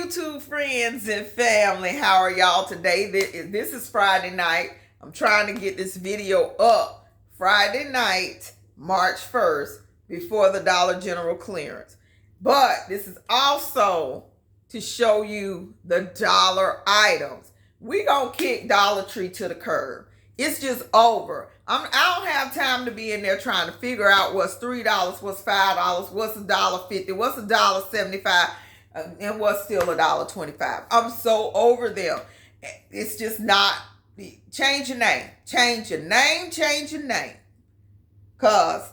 YouTube friends and family. How are y'all today? This is Friday night. I'm trying to get this video up Friday night, March 1st, before the Dollar General clearance. But this is also to show you the dollar items. We gonna kick Dollar Tree to the curb. It's just over. I don't have time to be in there trying to figure out what's $3, what's $5, what's $1.50, what's $1.75, and what's still $1.25. I'm so over them. It's just not. Change your name. Change your name. Change your name. Cause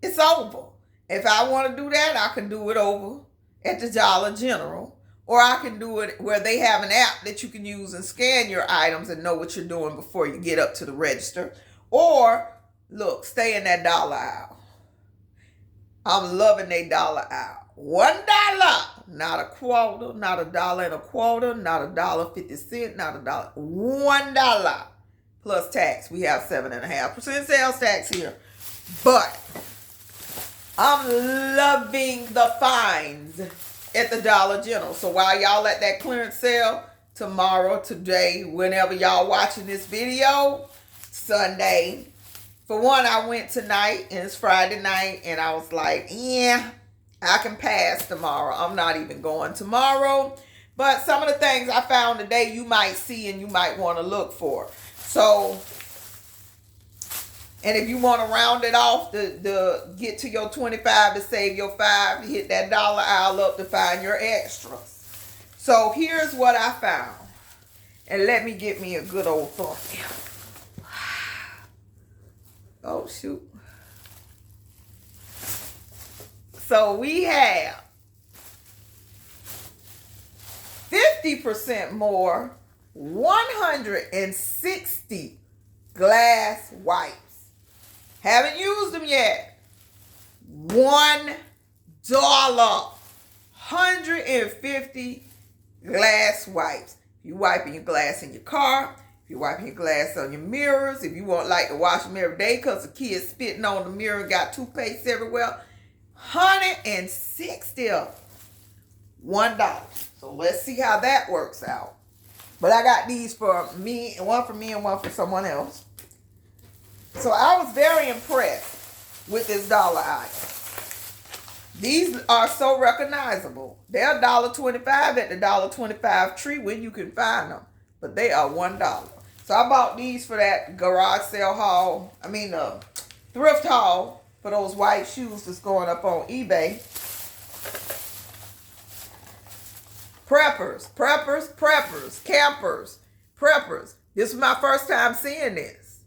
it's over. If I want to do that, I can do it over at the Dollar General. Or I can do it where they have an app that you can use and scan your items and know what you're doing before you get up to the register. Or, look, stay in that dollar aisle. I'm loving that dollar aisle. $1, not a quarter, not $1.25, not $1.50, not $1. $1 plus tax. We have 7.5% sales tax here. But I'm loving the finds at the Dollar General. So while y'all at that clearance sale tomorrow, today, whenever y'all watching this video, Sunday. For one, I went tonight and it's Friday night and I was like, yeah, I can pass tomorrow. I'm not even going tomorrow. But some of the things I found today you might see and you might want to look for. So, and if you want to round it off to get to your 25 to save your 5, you hit that dollar aisle up to find your extras. So here's what I found. And let me get me a good old thumbnail. Oh, shoot. So we have 50% more 160 glass wipes. Haven't used them yet. $1. 150 glass wipes. You wiping your glass in your car. If you're wiping your glass on your mirrors. If you want like to wash them every day because the kid's spitting on the mirror and got toothpaste everywhere. 160 of them. $1. So let's see how that works out. But I got these for me, one for me and one for someone else. So I was very impressed with this dollar item. These are so recognizable. They're $1.25 at the $1.25 tree when you can find them. But they are $1. So I bought these for that garage sale haul. Thrift haul for those white shoes that's going up on eBay. Preppers, campers, preppers. This is my first time seeing this.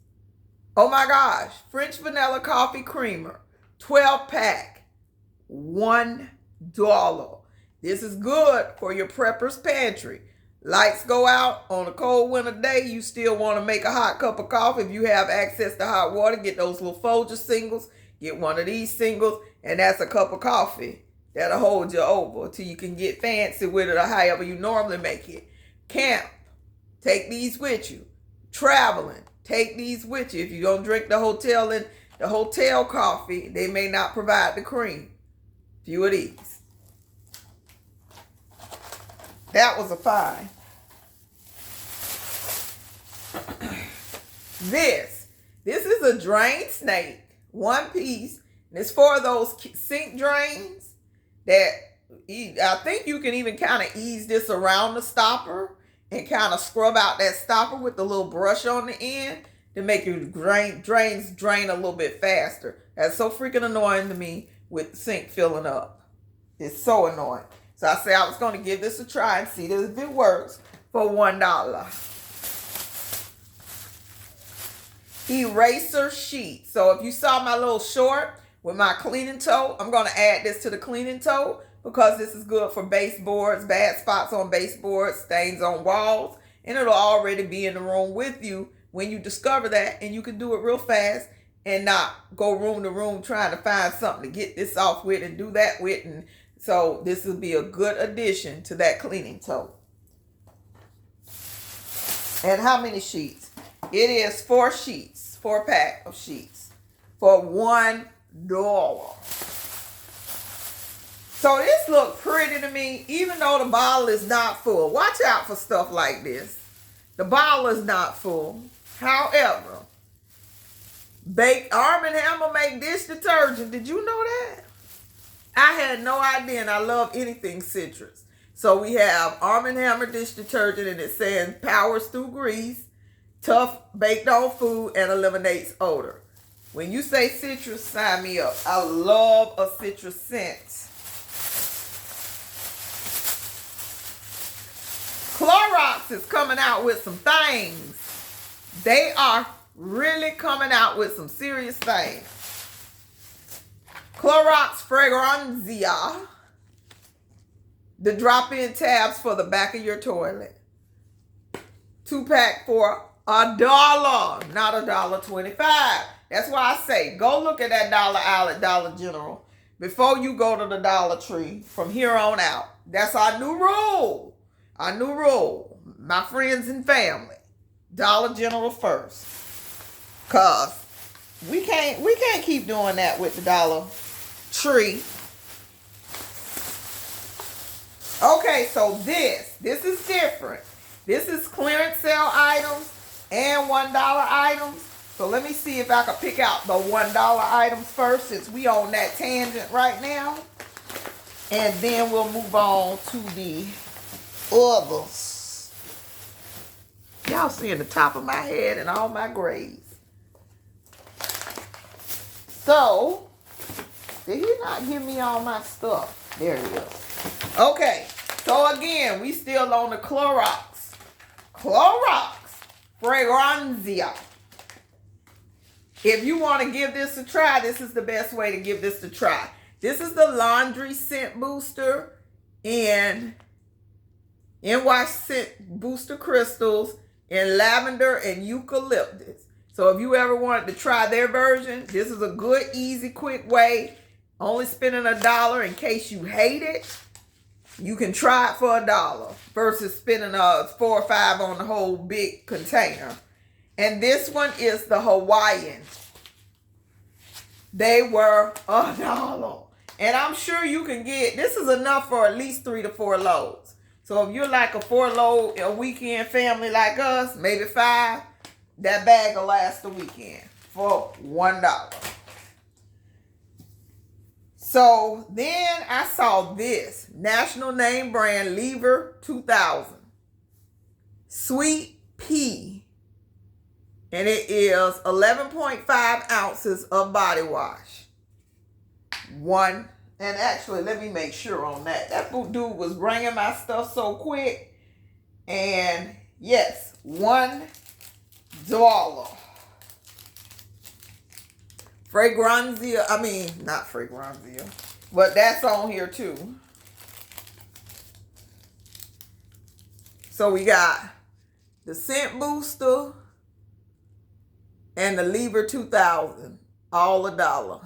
Oh my gosh. French vanilla coffee creamer. 12-pack. $1. This is good for your prepper's pantry. Lights go out on a cold winter day. You still want to make a hot cup of coffee. If you have access to hot water, get those little Folger singles. Get one of these singles, and that's a cup of coffee. That'll hold you over till you can get fancy with it or however you normally make it. Camp. Take these with you. Traveling. Take these with you. If you don't drink the hotel and the hotel coffee, they may not provide the cream. Few of these. That was a find. This is a drain snake, one piece. And it's for those sink drains that I think you can even kind of ease this around the stopper and kind of scrub out that stopper with the little brush on the end to make your drains drain a little bit faster. That's so freaking annoying to me with the sink filling up. It's so annoying. So I said I was going to give this a try and see if it works for $1. Eraser sheet. So if you saw my little short with my cleaning tote, I'm going to add this to the cleaning tote because this is good for baseboards, bad spots on baseboards, stains on walls, and it'll already be in the room with you when you discover that, and you can do it real fast and not go room to room trying to find something to get this off with and do that with. And so this will be a good addition to that cleaning tote. And how many sheets? It is 4 sheets, 4-pack of sheets for $1. So this look pretty to me, even though the bottle is not full. Watch out for stuff like this. The bottle is not full. However, Arm & Hammer make dish detergent. Did you know that? I had no idea, and I love anything citrus. So we have Arm & Hammer dish detergent, and it says powers through grease, tough baked on food, and eliminates odor. When you say citrus, sign me up. I love a citrus scent. Clorox is coming out with some things. They are really coming out with some serious things. Clorox Fragranzia. The drop-in tabs for the back of your toilet. 2-pack for $1, not $1.25. That's why I say, go look at that dollar aisle at Dollar General before you go to the Dollar Tree from here on out. That's our new rule. Our new rule. My friends and family. Dollar General first. Cause we can't keep doing that with the Dollar Tree. Okay, so this is different. This is clearance sale items and $1 items. So let me see if I can pick out the $1 items first, since we on that tangent right now. And then we'll move on to the others. Y'all seeing the top of my head and all my grays. So, did he not give me all my stuff? There it is. Okay, so again, we still on the Clorox. Clorox Fragranzia. If you want to give this a try, this is the best way to give this a try. This is the laundry scent booster in wash scent booster crystals in lavender and eucalyptus. So if you ever wanted to try their version, this is a good, easy, quick way. Only spending $1 in case you hate it. You can try it for $1 versus spending $4 or $5 on the whole big container. And this one is the Hawaiian. They were $1. And I'm sure you can get, this is enough for at least 3 to 4 loads. So if you're like a 4-load a weekend family like us, maybe 5, that bag will last the weekend for $1. So then I saw this national name brand Lever 2000 Sweet Pea, and it is 11.5 ounces of body wash. And actually, let me make sure on that. That dude was bringing my stuff so quick. And yes, $1. Fragranzia, not Fragranzia, but that's on here too. So we got the scent booster and the Lever 2000, all $1.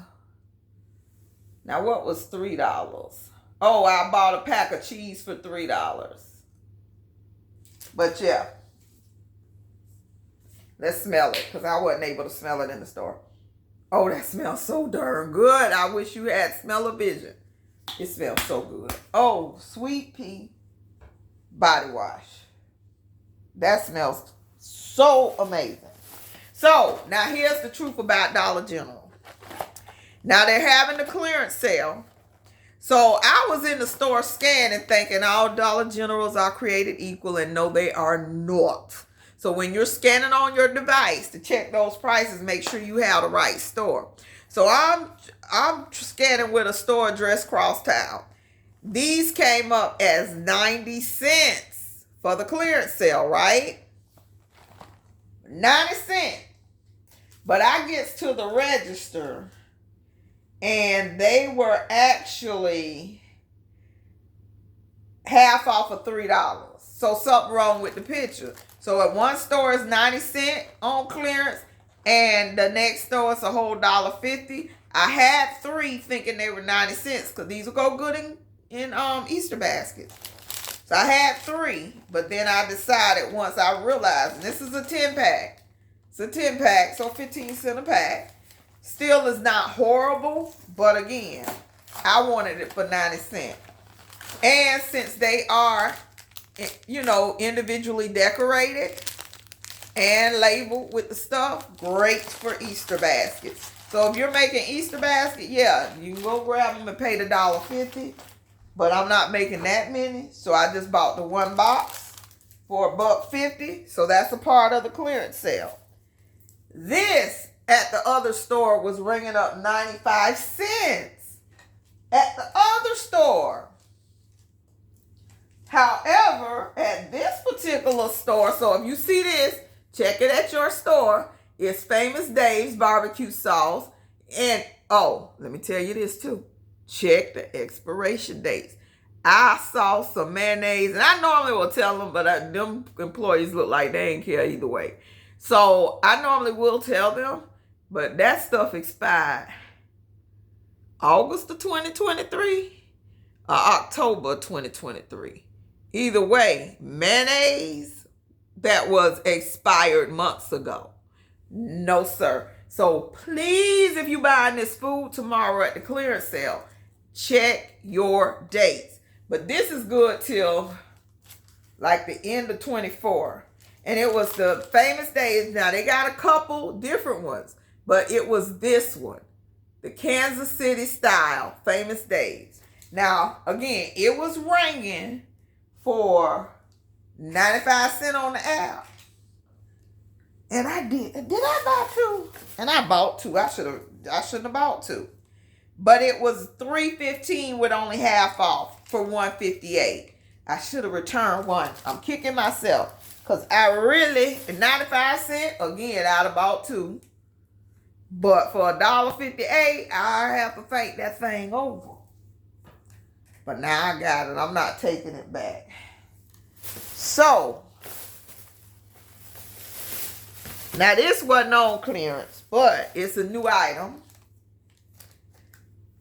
Now what was $3? Oh, I bought a pack of cheese for $3. But yeah, let's smell it, because I wasn't able to smell it in the store. Oh, that smells so darn good. I wish you had smell-o-vision. It smells so good. Oh, Sweet Pea body wash. That smells so amazing. So, now here's the truth about Dollar General. Now they're having the clearance sale. So I was in the store scanning thinking all Dollar Generals are created equal, and no, they are not. So when you're scanning on your device to check those prices, make sure you have the right store. So I'm scanning with a store address crosstown. These came up as 90 cents for the clearance sale, right? 90 cents. But I get to the register and they were actually half off of $3. So something wrong with the picture. So at one store it's 90 cents on clearance, and the next store it's a whole $1.50. I had 3 thinking they were 90 cents because these will go good in Easter baskets. So I had 3, but then I decided once I realized, and this is a 10-pack. It's a 10-pack, so 15 cents a pack. Still is not horrible, but again, I wanted it for 90 cents. And since they are, you know, individually decorated and labeled with the stuff, great for Easter baskets. So if you're making Easter basket, yeah, you can go grab them and pay the $1.50. But I'm not making that many, so I just bought the one box for $1.50. So that's a part of the clearance sale. This at the other store was ringing up 95 cents at the other store. However, at this particular store, so if you see this, check it at your store. It's Famous Dave's barbecue sauce. And, oh, let me tell you this too. Check the expiration dates. I saw some mayonnaise, and I normally will tell them, but them employees look like they ain't care either way. So I normally will tell them, but that stuff expired August of 2023 or October 2023. Either way, mayonnaise that was expired months ago. No, sir. So please, if you buying this food tomorrow at the clearance sale, check your dates. But this is good till like the end of 24. And it was the Famous Days. Now, they got a couple different ones, but it was this one. The Kansas City style Famous Days. Now, again, it was ringing for 95 cents on the app. And I did. Did I buy two? And I bought two. I shouldn't have bought two. But it was $3.15 with only half off for $1.58. I should have returned one. I'm kicking myself. Because I really, 95 cents, again, I'd have bought two. But for $1.58, I have to think that thing over. But now I got it. I'm not taking it back. So, now this wasn't on clearance, but it's a new item.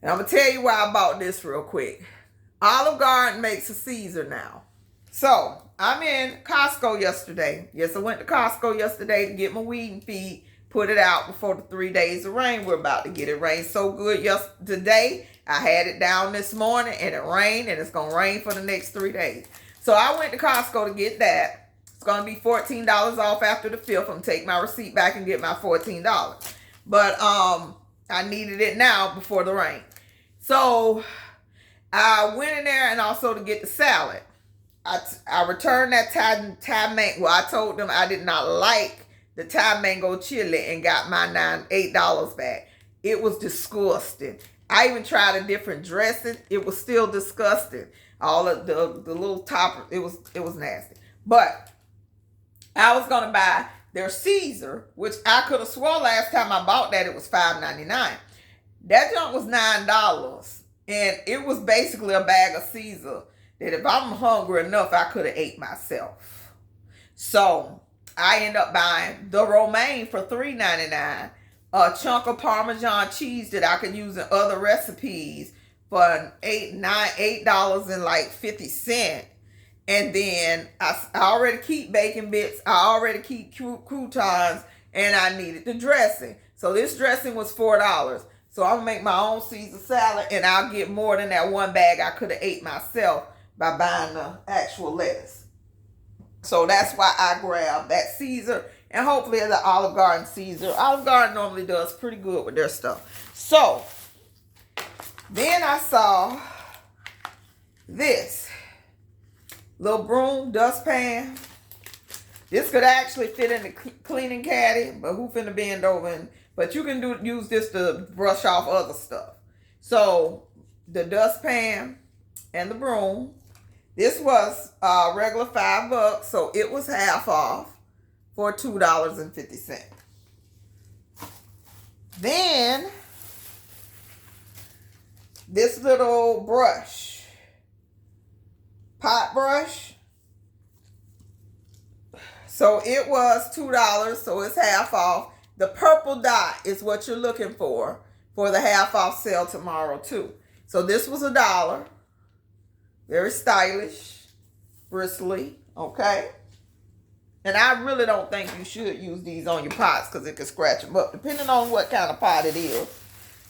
And I'm going to tell you why I bought this real quick. Olive Garden makes a Caesar now. So, I'm in Costco yesterday. Yes, I went to Costco yesterday to get my weed and feed, put it out before the 3 days of rain we're about to get. It rained so good today. I had it down this morning and it rained, and it's going to rain for the next 3 days. So I went to Costco to get that. It's going to be $14 off after the 5th. I'm going to take my receipt back and get my $14. But I needed it now before the rain. So I went in there and also to get the salad. I returned that Thai mango. Well, I told them I did not like the Thai mango chili and got my $8 back. It was disgusting. I even tried a different dressing. It was still disgusting. All of the little topper, it was nasty. But I was gonna buy their Caesar, which I could have swore last time I bought that it was $5.99. That junk was $9, and it was basically a bag of Caesar that if I'm hungry enough, I could have ate myself. So I end up buying the romaine for $3.99, a chunk of Parmesan cheese that I could use in other recipes for $8.50. And then I already keep bacon bits. I already keep croutons, and I needed the dressing. So this dressing was $4. So I'm gonna make my own Caesar salad, and I'll get more than that one bag I could have ate myself by buying the actual lettuce. So that's why I grabbed that Caesar, and hopefully the Olive Garden Caesar. Olive Garden normally does pretty good with their stuff. So then I saw this little broom dustpan. This could actually fit in the cleaning caddy, but who finna bend over? But you can use this to brush off other stuff. So the dustpan and the broom. This was regular $5, so it was half off for $2.50. Then this little brush, pot brush. So it was $2, so it's half off. The purple dot is what you're looking for the half off sale tomorrow too. So this was $1. Very stylish, bristly, okay? And I really don't think you should use these on your pots because it can scratch them up, depending on what kind of pot it is.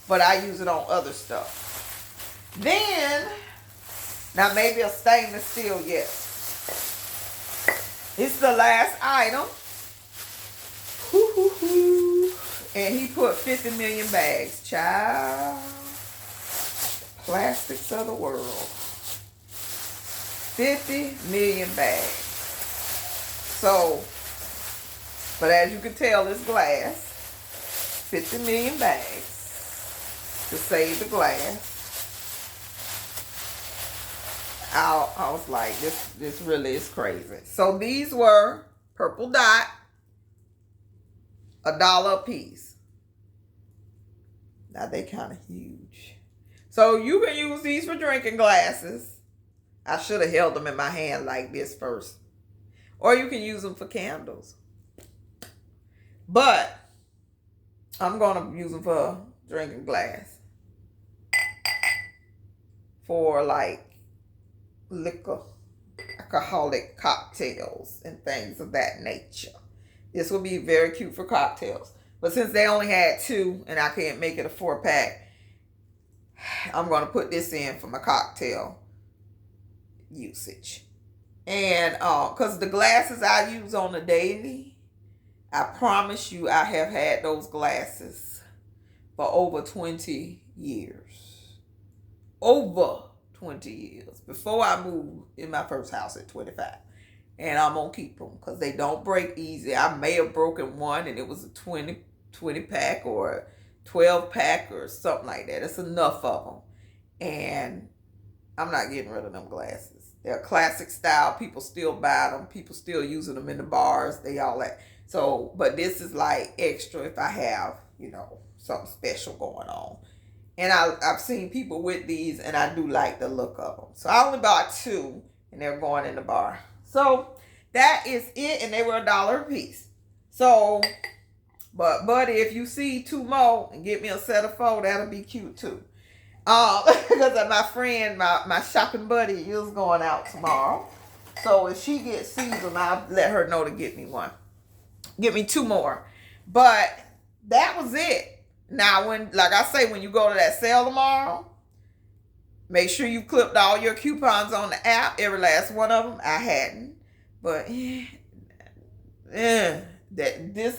But I use it on other stuff. Then, now maybe a stainless steel, yes. It's the last item. And he put 50 million bags. Child. Plastics of the world. 50 million bags. So, but as you can tell, it's glass. 50 million bags to save the glass. I was like, this really is crazy. So these were purple dot, $1 a piece. Now they kind of huge. So you can use these for drinking glasses. I should have held them in my hand like this first. Or you can use them for candles. But I'm going to use them for drinking glass. For like liquor, alcoholic cocktails and things of that nature. This will be very cute for cocktails. But since they only had 2 and I can't make it a 4-pack, I'm going to put this in for my cocktail usage. And because the glasses I use on the daily, I promise you I have had those glasses for over 20 years. Over 20 years. Before I moved in my first house at 25. And I'm going to keep them because they don't break easy. I may have broken one and it was a 20 pack or 12 pack or something like that. It's enough of them. And I'm not getting rid of them glasses. They're classic style. People still buy them. People still using them in the bars. They all that. So, but this is like extra if I have, you know, something special going on. And I've seen people with these and I do like the look of them. So I only bought 2 and they're going in the bar. So that is it. And they were $1 a piece. So, but buddy, if you see 2 more and get me a set of 4, that'll be cute too. Because my friend, my shopping buddy is going out tomorrow. So if she sees them, I'll let her know to get me one. Get me 2 more. But that was it. Now, like I say, when you go to that sale tomorrow, make sure you clipped all your coupons on the app. Every last one of them. I hadn't. But this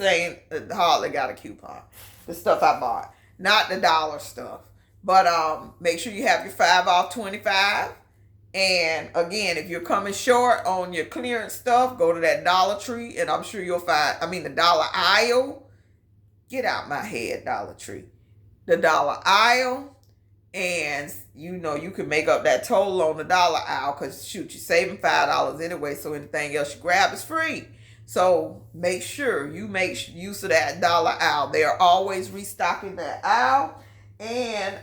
ain't hardly got a coupon. The stuff I bought. Not the dollar stuff. But make sure you have your 5 off 25. And again, if you're coming short on your clearance stuff, go to that Dollar Tree. And I'm sure you'll find, the dollar aisle. Get out my head, Dollar Tree. The dollar aisle. And, you can make up that total on the dollar aisle. Because, shoot, you're saving $5 anyway. So anything else you grab is free. So make sure you make use of that dollar aisle. They are always restocking that aisle. And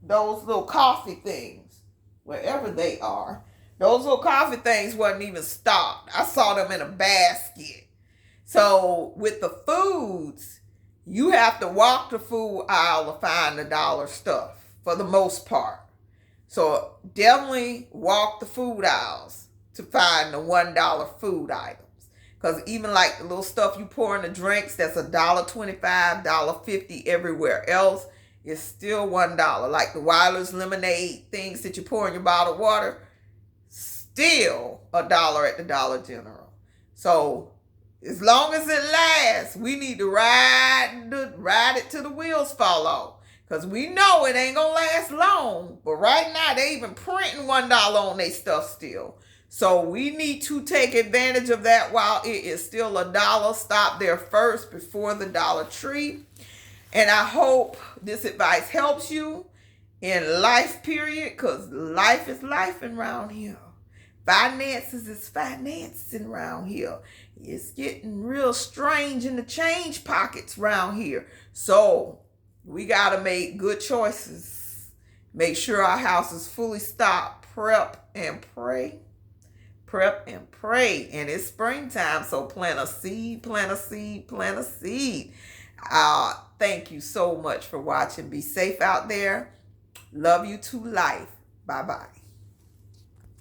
those little coffee things, wherever they are, those little coffee things wasn't even stocked. I saw them in a basket. So with the foods, you have to walk the food aisle to find the dollar stuff for the most part. So definitely walk the food aisles to find the $1 food items. Because even like the little stuff you pour in the drinks, that's $1.25, $1.50 everywhere else. It's still $1. Like the Weiler's lemonade things that you pour in your bottled water, still $1 at the Dollar General. So as long as it lasts, we need to ride it till the wheels fall off. Because we know it ain't going to last long. But right now, they even printing $1 on their stuff still. So we need to take advantage of that while it is still $1. Stop there first before the Dollar Tree. And I hope this advice helps you in life, period. Because life is life around here. Finances is financing around here. It's getting real strange in the change pockets around here. So we got to make good choices. Make sure our house is fully stocked. Prep and pray. Prep and pray. And it's springtime, so plant a seed, plant a seed, plant a seed. Thank you so much for watching. Be safe out there. Love you to life. Bye-bye.